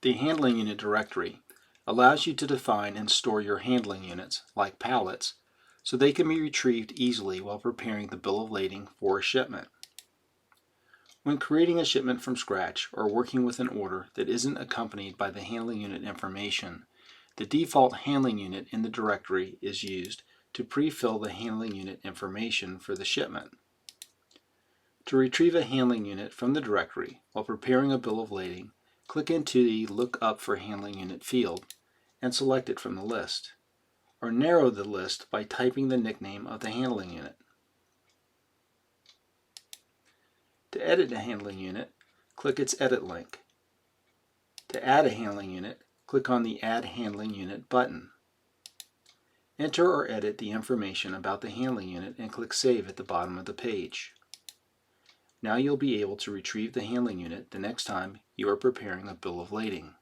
The handling unit directory allows you to define and store your handling units, like pallets, so they can be retrieved easily while preparing the bill of lading for a shipment. When creating a shipment from scratch or working with an order that isn't accompanied by the handling unit information, the default handling unit in the directory is used to pre-fill the handling unit information for the shipment. To retrieve a handling unit from the directory while preparing a bill of lading, click into the Look Up for Handling Unit field and select it from the list, or narrow the list by typing the nickname of the handling unit. To edit a handling unit, click its Edit link. To add a handling unit, click on the Add Handling Unit button. Enter or edit the information about the handling unit and click Save at the bottom of the page. Now you'll be able to retrieve the handling unit the next time you are preparing a bill of lading.